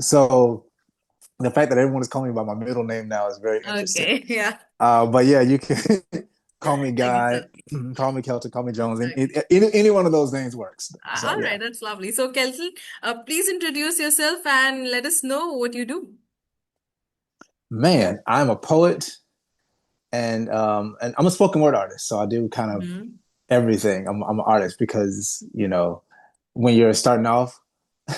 So the fact that everyone is calling me by my middle name now is very interesting. Okay, yeah, But yeah, you can call me I get Guy, that. call me Kelton, call me Jones. Okay. Any one of those names works. So All yeah, right, that's lovely. So, Kelton, please introduce yourself and let us know what you do. man, I'm a poet and I'm a spoken word artist. So I do kind of Hmm. everything. I'm an artist because when you're starting off,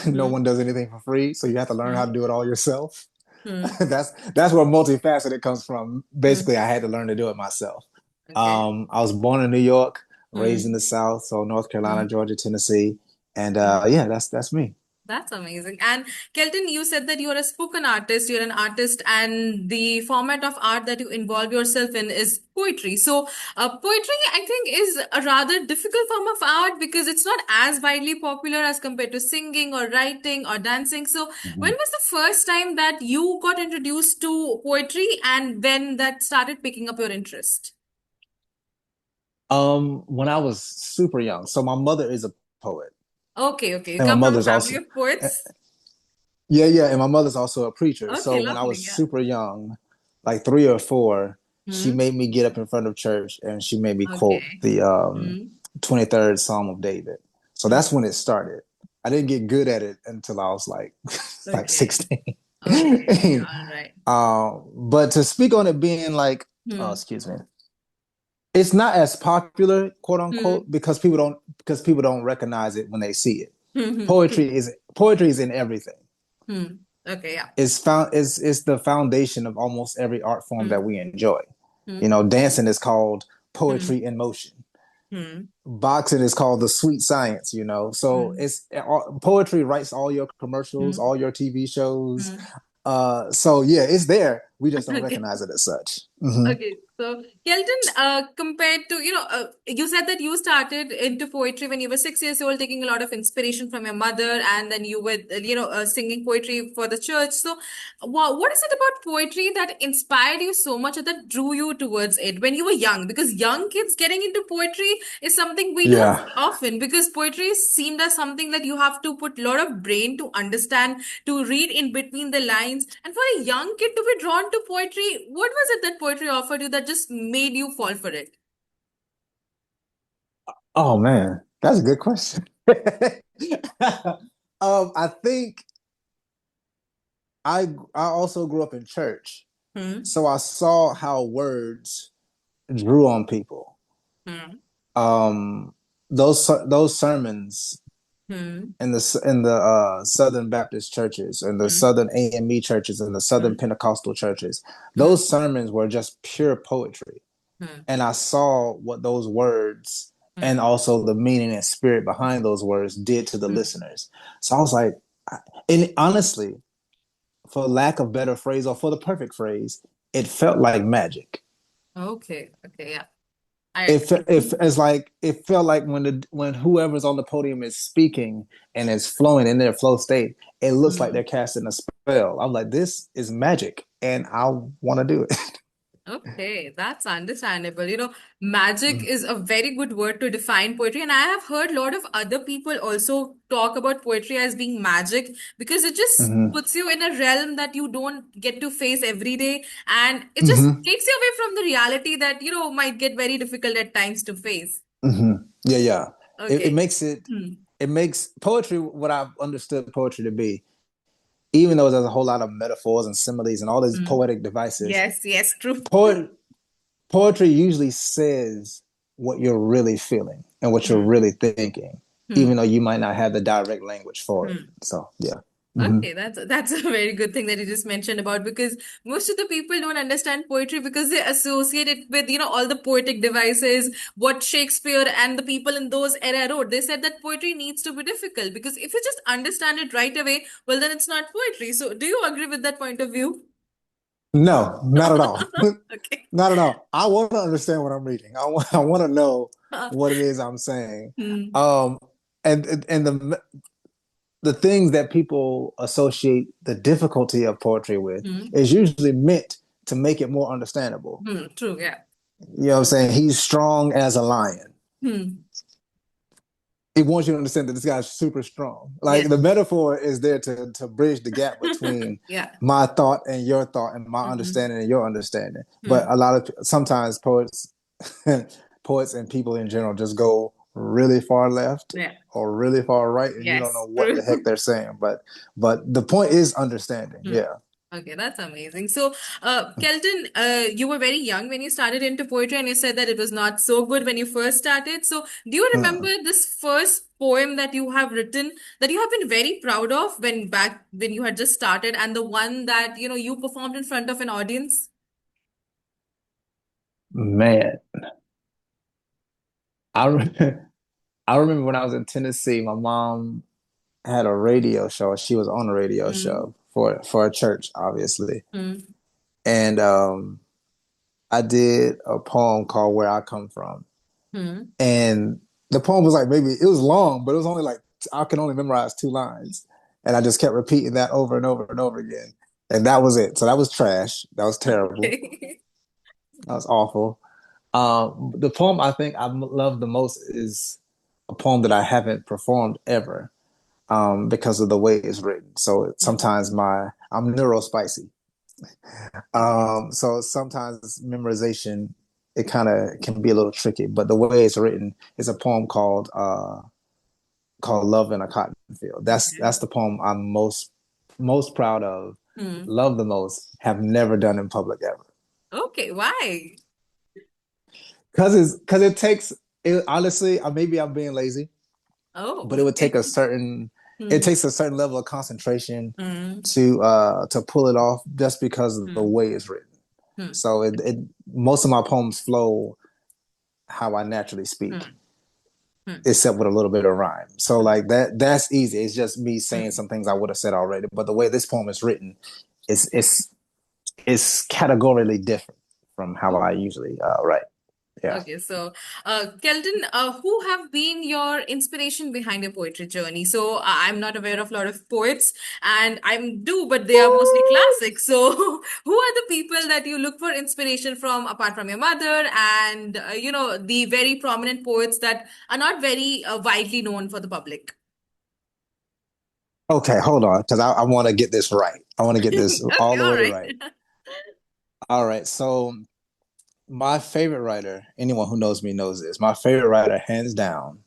no Hmm. one does anything for free, so you have to learn how to Hmm. do it all yourself. Hmm. That's where multifaceted comes from. Basically, Hmm. I had to learn to do it myself. Okay. I was born in New York, raised in Hmm. the South, so North Carolina, Hmm. Georgia, Tennessee, and Hmm. yeah, that's me. That's amazing. And Kelton, you said that you're a spoken artist, you're an artist, and the format of art that you involve yourself in is poetry. So, poetry, I think, is a rather difficult form of art because it's not as widely popular as compared to singing or writing or dancing. So, when Mhm. was the first time that you got introduced to poetry and when that started picking up your interest? When I was super young, so my mother is a poet, Okay, okay. You and my come from a mother's family also of poets? yeah, yeah, and my mother's also a preacher. Okay, So when I lovely. was Yeah. super young, like 3 or 4, she Hmm. made me get up in front of church and she made me quote Okay. the Hmm. 23rd Psalm of David. So Hmm. that's when it started. I didn't get good at it until I was like like Okay. 16. Okay, okay, all right. But to speak on it being like, oh, Hmm. excuse me, it's not as popular, quote Hmm. unquote, because people don't recognize it when they see it. True. Poetry is in everything. Hmm. Okay, yeah. Is the foundation of almost every art form that Hmm. we enjoy. Hmm. Dancing is called Hmm. poetry in motion. Hmm. Boxing is called the sweet science. So Hmm. it's poetry writes all your commercials, Hmm. all your TV shows. Hmm. So yeah, it's there. We just don't Okay. recognize it as such. Mm-hmm. Okay, so Kelton, compared to, you said that you started into poetry when you were 6 years old, taking a lot of inspiration from your mother, and then you were, singing poetry for the church. So, what is it about poetry that inspired you so much or that drew you towards it when you were young? Because young kids getting into poetry is something we don't Yeah. see often, because poetry is seen as something that you have to put a lot of brain to understand, to read in between the lines. And for a young kid to be drawn to poetry, what was it that poetry offered you that just made you fall for it? Oh man, that's a good question. I think I also grew up in church, Hmm. so I saw how words drew on people. Hmm. Um, those sermons Hmm. in the Southern Baptist churches and the Hmm. Southern AME churches and the Southern Hmm. Pentecostal churches, Hmm. those sermons were just pure poetry. Hmm. And I saw what those words and Hmm. also the meaning and spirit behind those words did to the Hmm. listeners. So I was like, and honestly, for lack of better phrase or for the perfect phrase, it felt like magic. Okay. Okay. Yeah. I. It felt like when whoever's on the podium is speaking and is flowing in their flow state, it looks like they're Hmm. casting a spell. I'm like, this is magic, and I want to do it. Okay, that's understandable. Magic is a very good word to define poetry. And I have heard a lot of other people also talk about poetry as being magic because it just Mm-hmm. puts you in a realm that you don't get to face every day. And it just Mm-hmm. takes you away from the reality that, might get very difficult at times to face. Mm-hmm. Yeah, yeah. It Okay. makes Hmm. it makes poetry what I've understood poetry to be. Even though there's a whole lot of metaphors and similes and all these Hmm. poetic devices, Yes, yes, true. poet poetry usually says what you're really feeling and what you're Hmm. really thinking, even though Hmm. you might not have the direct language for it. Hmm. So yeah. Mm-hmm. Okay, that's a very good thing that you just mentioned about, because most of the people don't understand poetry because they associate it with, all the poetic devices, what Shakespeare and the people in those era wrote. They said that poetry needs to be difficult because if you just understand it right away, well, then it's not poetry. So, do you agree with that point of view? No, not at all. Okay. Not at all. I want to understand what I'm reading. I want to know what it is I'm saying. Hmm. Um, and the things that people associate the difficulty of poetry with Hmm. is usually meant to make it more understandable. Hmm. True. Yeah. You know what I'm saying? He's strong as a lion. Hmm. it wants you to understand that this guy's super strong. Like Yes. the metaphor is there to bridge the gap between Yeah. my thought and your thought and my Mm-hmm. understanding and your understanding. But Hmm. a lot of sometimes poets and people in general just go really far left Yeah. or really far right, and you don't know Yes. what the heck True. they're saying. But the point is understanding. Hmm. Yeah. Okay, that's amazing. So, Kelton, you were very young when you started into poetry, and you said that it was not so good when you first started. So, do you remember Mm. this first poem that you have written that you have been very proud of when back when you had just started, and the one that you performed in front of an audience? Man, I I remember when I was in Tennessee, my mom had a radio show. She was on a radio Hmm. show for a church, obviously. Hmm. And I did a poem called "Where I Come From," Hmm. and the poem was like maybe it was long, but it was only like I can only memorize 2 lines, and I just kept repeating that over and over and over again, and that was it. So that was trash. That was terrible. Okay. That was awful. The poem I think I love the most is a poem that I haven't performed ever, because of the way it's written. So Hmm. sometimes I'm neurospicy. So sometimes memorization it kind of can be a little tricky, but the way it's written is a poem called "Love in a Cotton Field." That's Okay. the poem I'm most proud of, Hmm. love the most, have never done in public ever. Okay. Why? Because it takes it honestly, maybe I'm being lazy, Oh, but it would take okay. a certain it Hmm. takes a certain level of concentration Hmm. to pull it off just because of the Hmm. way it's written. Hmm. So it most of my poems flow how I naturally speak, Hmm. Hmm. except with a little bit of rhyme. So like that's easy. It's just me saying Hmm. some things I would have said already. But the way this poem is written, it's it's it's categorically different from how I Oh. usually write. Yeah. Okay, so Kelton, who have been your inspiration behind your poetry journey? So I'm not aware of a lot of poets, and I do, but they are mostly classics. So who are the people that you look for inspiration from, apart from your mother, and the very prominent poets that are not very widely known for the public? Okay, hold on, because I want to get this right. I want to get this all Okay, the all way right. right. All right. So my favorite writer, anyone who knows me knows this. My favorite writer, hands down,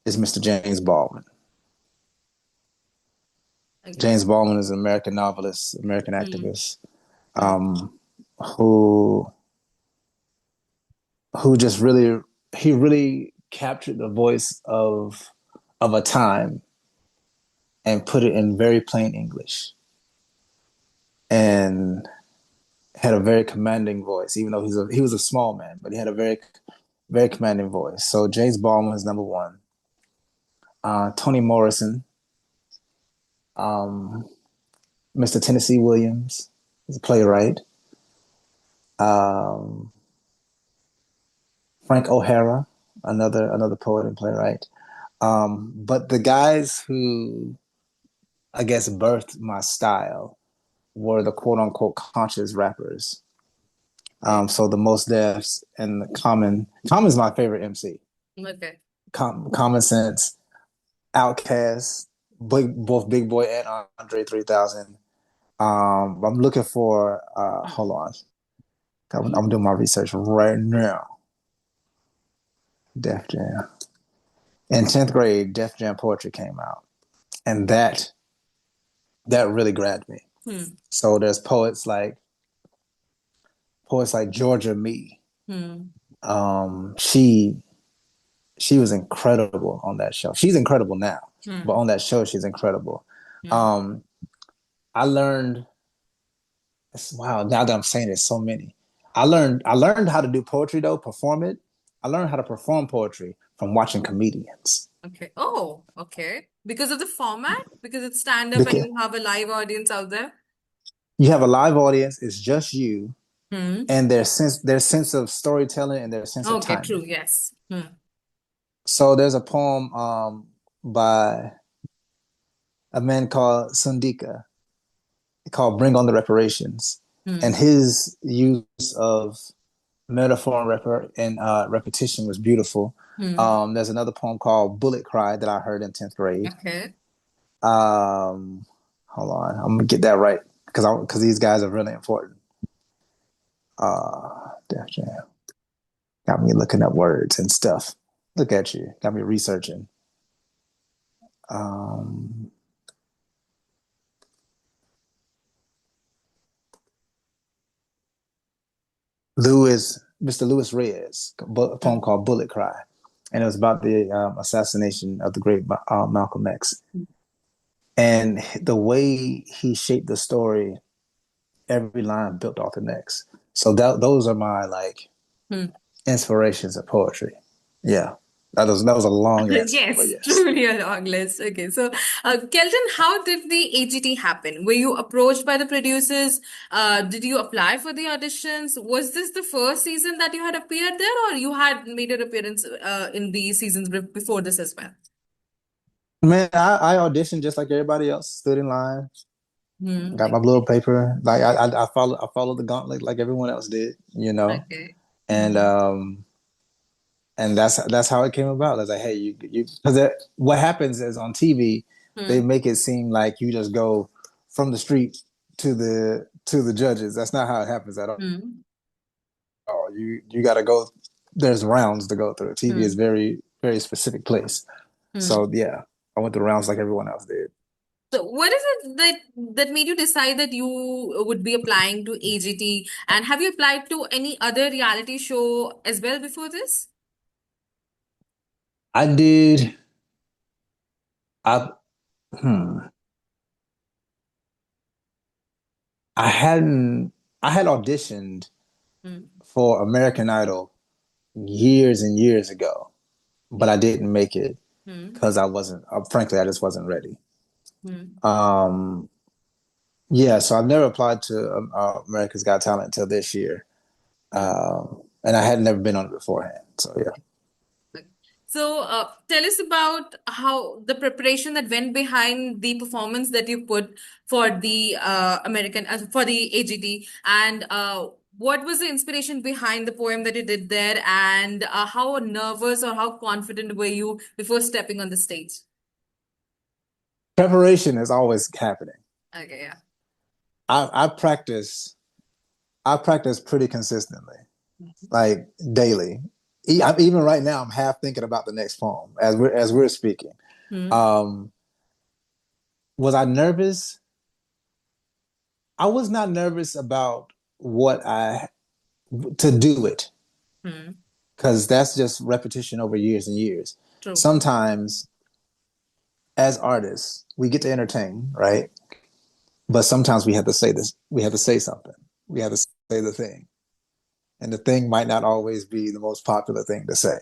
is Mr. James Baldwin. Okay. James Baldwin is an American novelist, American Hmm. activist, Hmm. um, who who just really captured the voice of a time and put it in very plain English and had a very commanding voice, even though he was a small man, but he had a very commanding voice. So James Baldwin is number one. Toni Morrison, um, Mr. Tennessee Williams is a playwright. Um, Frank O'Hara, another poet and playwright. But the guys who I guess birthed my style were the quote unquote conscious rappers. Okay. So the Most Defs and the Common is my favorite MC. Okay. Common Sense, Outkast, both Big Boy and Andre 3000. I'm looking for. Hmm. Hold on, I'm doing my research right now. Def Jam. In 10th grade, Def Jam poetry came out, and that really grabbed me. Hmm. So there's poets like Georgia Me. Hmm. She was incredible on that show. She's incredible now, but Hmm. on that show, she's incredible. Hmm. Um, I learned. Wow, now that I'm saying there's so many. I learned how to do poetry though, perform it. I learned how to perform poetry from watching comedians. Okay. Oh, okay. Because of the format? Because it's stand up and Because you have a live audience out there? you have a live audience, it's just you, Hmm. and their sense of storytelling and their sense of Okay, true. timing. Yes. Hmm. So there's a poem by a man called Sundika called "Bring on the Reparations," and Hmm. his use of metaphor and repetition was beautiful. Hmm. There's another poem called Bullet Cry that I heard in 10th grade. Okay. Um, Hold on, I'm gonna get that right because these guys are really important. Def Jam got me looking up words and stuff. Look at you, got me researching. Um, Mr. Louis Reyes, a poem Hmm. called Bullet Cry, and it was about the assassination of the great Malcolm X. And the way he shaped the story, every line built off the next. So those are my like Hmm. inspirations of poetry. Yeah, that was a long answer, but Yes, yes. truly a long list. Okay, so Kelton, how did the AGT happen? Were you approached by the producers? Did you apply for the auditions? Was this the first season that you had appeared there, or you had made an appearance in the seasons before this as well? Man, I auditioned just like everybody else. Stood in line, Hmm. got my little paper. Like I followed the gauntlet like everyone else did, Okay. and Hmm. that's how it came about. I was like, hey, you because what happens is on TV they Hmm. make it seem like you just go from the street to the judges. That's not how it happens at Hmm. all. You got to go. There's rounds to go through. TV is Hmm. very very specific place. Hmm. So yeah, I went through rounds like everyone else did. So, what is it that made you decide that you would be applying to AGT? And have you applied to any other reality show as well before this? I did. I hmm. I hadn't. I had auditioned Hmm. for American Idol years and years ago, but I didn't make it Hmm. because I wasn't. Frankly, I just wasn't ready. Hmm. Um, yeah, so I've never applied to America's Got Talent until this year, Hmm. and I had never been on it beforehand. So yeah, Okay. So, tell us about how the preparation that went behind the performance that you put for the for the AGT, and what was the inspiration behind the poem that you did there, and how nervous or how confident were you before stepping on the stage? preparation is always happening. Okay, yeah. I practice. I practice pretty consistently, Mhm. like daily. Even right now, I'm half thinking about the next poem as we're speaking. Hmm. Um, was I nervous? I was not nervous about what I to do it Hmm. because that's just repetition over years and years. True. Sometimes, as artists, we get to entertain, right? But sometimes we have to say this. We have to say something. We have to say the thing, and the thing might not always be the most popular thing to say.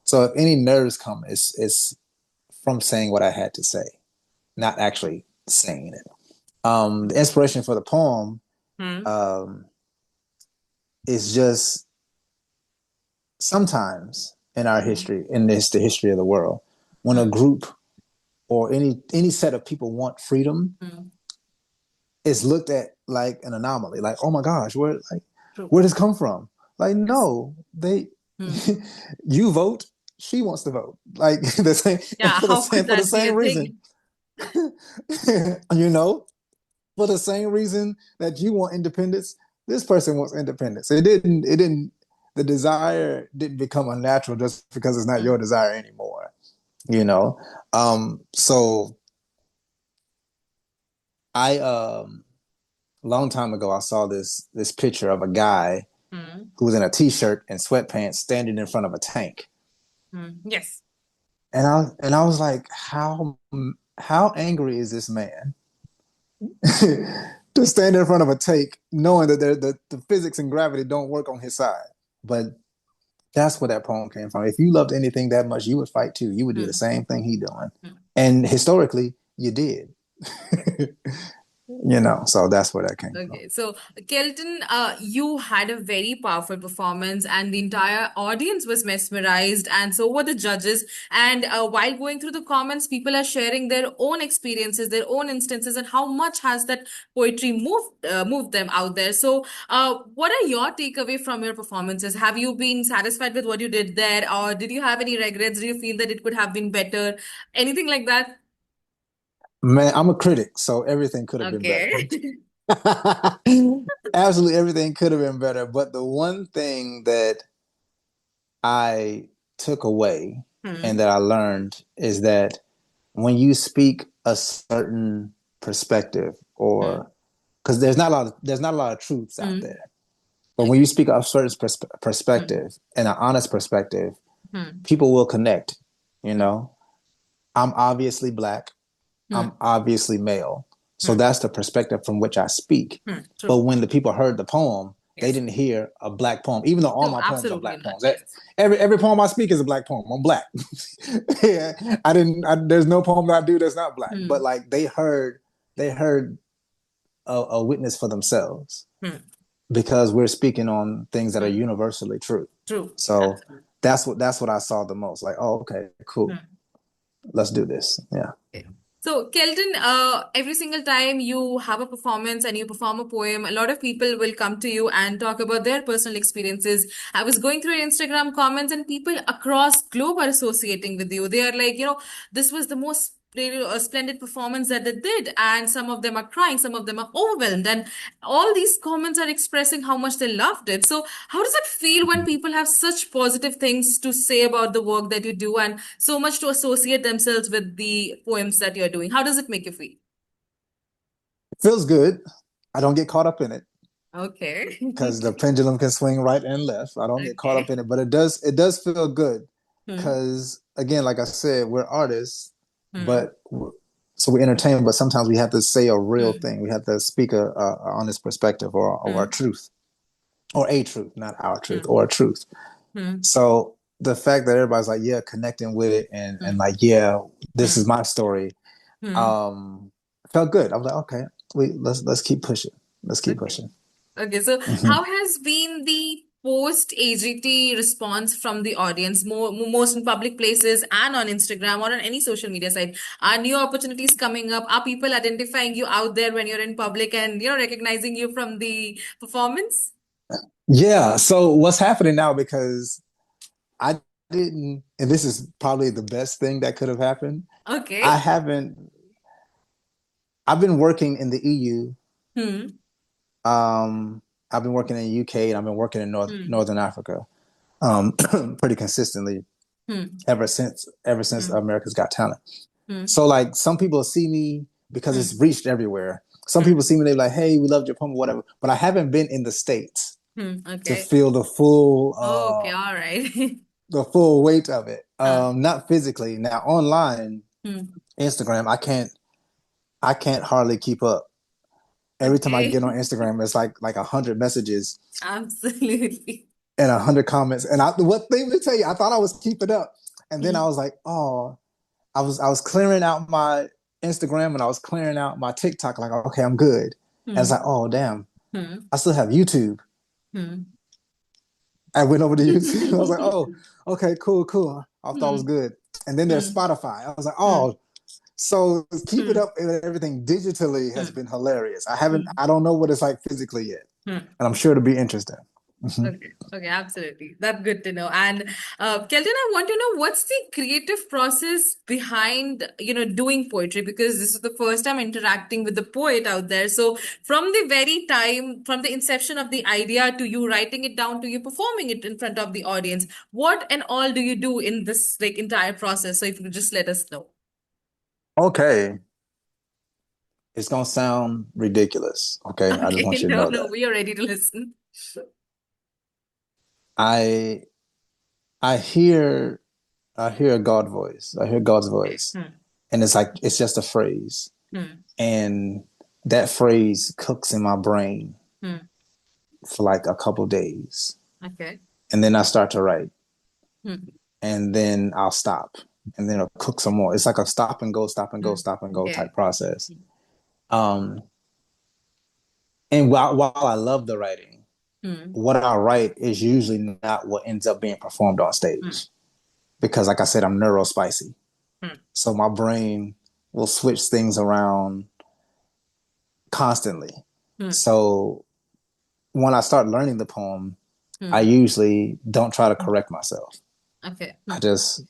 So if any nerves come, it's from saying what I had to say, not actually saying it. The inspiration for the poem Hmm. um, is just sometimes in our Hmm. history, the history of the world, when a Hmm. group or any set of people want freedom, Hmm. it's looked at like an anomaly. Like, oh my gosh, True. where does it come from? Like, Yes. no, they Hmm. you vote, she wants to vote. Like the same Yeah, for the how same could for the that be a same reason. thing? you know, for the same reason that you want independence, this person wants independence. It didn't the desire didn't become unnatural just because it's not Hmm. your desire anymore, you know. So I a long time ago I saw this picture of a guy Hmm. who was in a t-shirt and sweatpants standing in front of a tank. Hmm. Yes. And I was like, how angry is this man to stand in front of a tank knowing that the physics and gravity don't work on his side? But that's where that poem came from. If you loved anything that much, you would fight too. You would do the Hmm. same thing he doing. Hmm. And historically, you did. So that's where that came from. Okay, so Kelton, you had a very powerful performance, and the entire audience was mesmerized, and so were the judges. And while going through the comments, people are sharing their own experiences, their own instances, and how much has that poetry moved them out there. So, what are your takeaway from your performances? Have you been satisfied with what you did there, or did you have any regrets? Do you feel that it could have been better? Anything like that? Man, I'm a critic, so everything could have been better. Okay. Absolutely everything could have been better. But the one thing that I took away and Hmm. that I learned is that when you speak a certain perspective, Hmm. or because there's not a lot of truths out Hmm. there, but when you Okay. speak a certain Hmm. perspective and an honest perspective, Hmm. people will connect. You Hmm. know, I'm obviously black. I'm Hmm. obviously male. So Hmm. that's the perspective from which I speak. Hmm. But True. when the people heard the poem, they Yes. didn't hear a black poem, even though all No, my poems are absolutely black not. poems. Yes. Every poem I speak is a black poem. I'm black. Yeah, I didn't. There's no poem that I do that's not black. But Hmm. like they heard a witness for themselves Hmm. because we're speaking on things that are Hmm. universally true. True. So Absolutely. that's what I saw the most. Like, oh, okay, cool. Hmm. Let's do this. Yeah. Okay. So, Kelton, every single time you have a performance and you perform a poem, a lot of people will come to you and talk about their personal experiences. I was going through your Instagram comments, and people across globe are associating with you. They are like, this was the most splendid performance that they did, and some of them are crying, some of them are overwhelmed, and all these comments are expressing how much they loved it. So, how does it feel when people have such positive things to say about the work that you do and so much to associate themselves with the poems that you're doing? How does it make you feel? It feels good. I don't get caught up in it Okay. because the pendulum can swing right and left. I don't get caught up Okay. in it, but it does feel good Hmm. because again, like I said, we're artists, Hmm. but so we entertain, but sometimes we have to say a real Hmm. thing. We have to speak a honest perspective or a Hmm. truth or a truth, not our truth Hmm. or a truth. Hmm. So the fact that everybody's like, yeah, connecting with it and Hmm. like, yeah, this is Hmm. my story. Hmm. Um, felt good. I was like, okay, let's keep pushing. Let's keep Okay. pushing. Okay. So, Mm-hmm. how has been the post AGT response from the audience, most in public places and on Instagram or on any social media site? Are new opportunities coming up? Are people identifying you out there when you're in public and recognizing you from the performance? Yeah. So what's happening now? Because I didn't, and this is probably the best thing that could have happened. I Okay. haven't. I've been working in the EU. Hmm. I've been working in the UK and I've been working in Hmm. Northern Africa. Pretty consistently Hmm. ever since Hmm. America's Got Talent. Hmm. So like some people see me because it's Hmm. reached everywhere. Some people Hmm. see me, they're like, "Hey, we loved your poem, or whatever." But I haven't been in the States Hmm. to Okay. feel the full Okay. All right. the full weight of it. Huh. Not physically. Now online, Hmm. Instagram, I can't hardly keep up. Every time I Okay. get on Instagram, it's like 100 messages Absolutely. and 100 comments. And what thing to tell you, I thought I was keeping up, and then I Hmm. was like, oh, I was clearing out my Instagram and I was clearing out my TikTok. Like, okay, I'm good. And it's Hmm. like, oh damn, Hmm. I still have YouTube. Hmm. I went over to YouTube. I was like, oh, okay, cool, cool. I thought it was Hmm. good. And then there's Hmm. Spotify. I was like, Hmm. oh, so keep it Hmm. up and everything digitally has Hmm. been hilarious. Hmm. I don't know what it's like physically yet. Hmm. And I'm sure it'll be interesting. Mm-hmm. Okay, okay, absolutely. That's good to know. And Kelton, I want to know what's the creative process behind, doing poetry, because this is the first time interacting with the poet out there. So from the very time, from the inception of the idea to you writing it down to you performing it in front of the audience, what and all do you do in this like entire process? So if you could just let us know. Okay. It's gonna sound ridiculous. Okay. I just Okay, want you to no, know no, that. we are ready to listen. I I hear I hear God voice. I hear God's Okay. voice. Hmm. And it's like it's just a phrase. Hmm. And that phrase cooks in my brain Hmm. for like a couple days. Okay. And then I start to write. Hmm. And then I'll stop. And then it'll cook some more. It's like a stop and go, stop and go, Hmm. stop and go type Okay. process. Um, And while I love the writing, Hmm. what I write is usually not what ends up being performed on Hmm. stage. Because like I said, I'm neurospicy. Hmm. So my brain will switch things around constantly. Hmm. So when I start learning the poem, I Hmm. usually don't try to Hmm. correct myself. Okay. I Hmm. just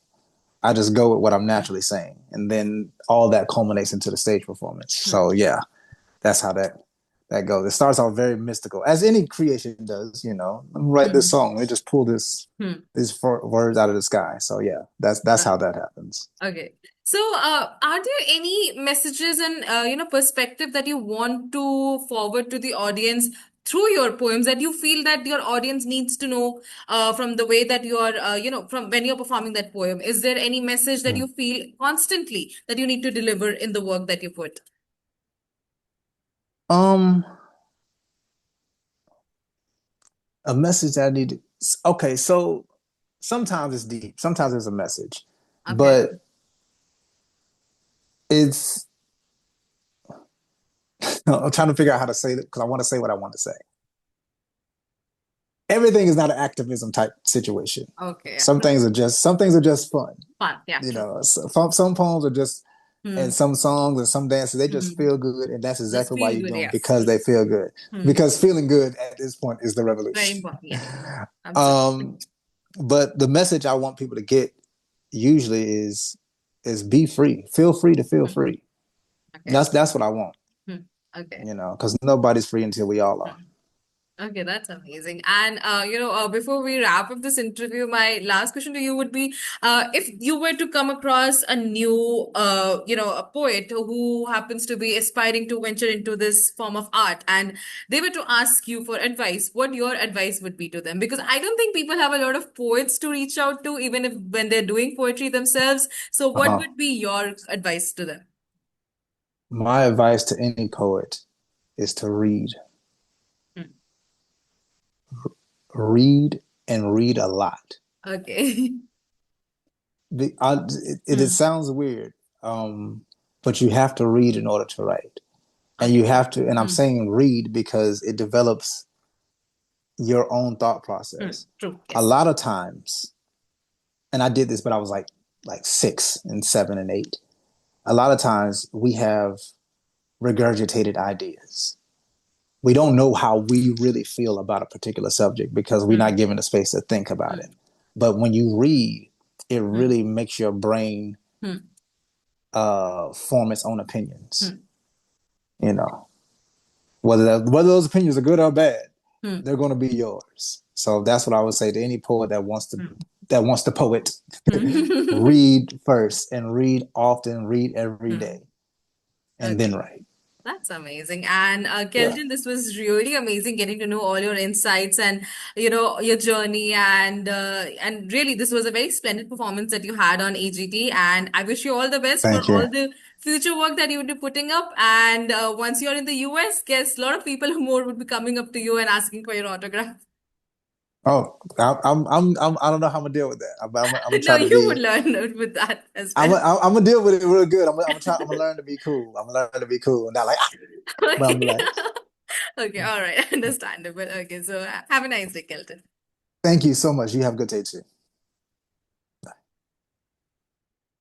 I just go with what I'm Hmm. naturally saying. And then all that culminates into the stage performance. Hmm. So yeah, that's how that goes. It starts off very mystical, as any creation does. Write this Hmm. song, they just pull Hmm. these words out of the sky. So yeah, that's how that happens. Okay. So, are there any messages and perspective that you want to forward to the audience through your poems that you feel that your audience needs to know from the way that you are, from when you're performing that poem? Is there any message that Hmm. you feel constantly that you need to deliver in the work that you put? Um, a message that I need. Okay, so sometimes it's deep, sometimes it's a message, Okay. but it's I'm trying to figure out how to say it because I want to say what I want to say. Everything is not an activism type situation. Okay. Some things are just fun. Fun. Yeah. True. Some poems are just and Hmm. some songs and some dances they just Hmm. feel good, and that's Just exactly why feel you good. do them Yes. because Hmm. they feel good. Hmm. Because feeling good at this point is the Very revolution. important. Yes. Absolutely. um, but the message I want people to get usually is be free, feel free to feel Hmm. free. Okay. That's what I want, Hmm. Okay. because nobody's free until we all are. Hmm. Okay, that's amazing. And before we wrap up this interview, my last question to you would be, if you were to come across a new, a poet who happens to be aspiring to venture into this form of art, and they were to ask you for advice, what your advice would be to them? Because I don't think people have a lot of poets to reach out to, even if when they're doing poetry themselves. So, what Uh-huh. would be your advice to them? My advice to any poet is to Hmm. read, and read a lot. Okay. It Hmm. sounds weird, um, but you have to read in order to write, and you Okay. have to. And I'm Hmm. saying read because it develops your own thought Hmm. process. True. A Yes. lot of times, and I did this, but I was like 6 and 7 and 8. A lot of times we have regurgitated ideas. We don't know how we really feel about a particular subject because we're Hmm. not given the space to think about it. Hmm. But when you read, it Hmm. really makes your brain Hmm. form its own opinions. Hmm. You know, whether those opinions are good or bad, Hmm. they're going to be yours. So that's what I would say to any poet Hmm. that wants to poet. Hmm. Read first and read often, read every Hmm. day, and then Okay, write. that's amazing. And Yeah. Kelton, this was really amazing getting to know all your insights and your journey and really this was a very splendid performance that you had on AGT. And I wish you all the best for Thank you. all the future work that you would be putting up. And once you're in the US, guess a lot of people more would be coming up to you and asking for your autograph. Oh, I don't know how I'm gonna deal with that. I'm gonna No, try to you would be. learn with that as well. I'm gonna deal with it real good. I'm gonna try. I'm gonna learn to be cool. I'm gonna learn to be cool, not like. But I'm Okay. like, Okay, all right, understandable. Okay, so have a nice day, Kelton. thank you so much. You have a good day too.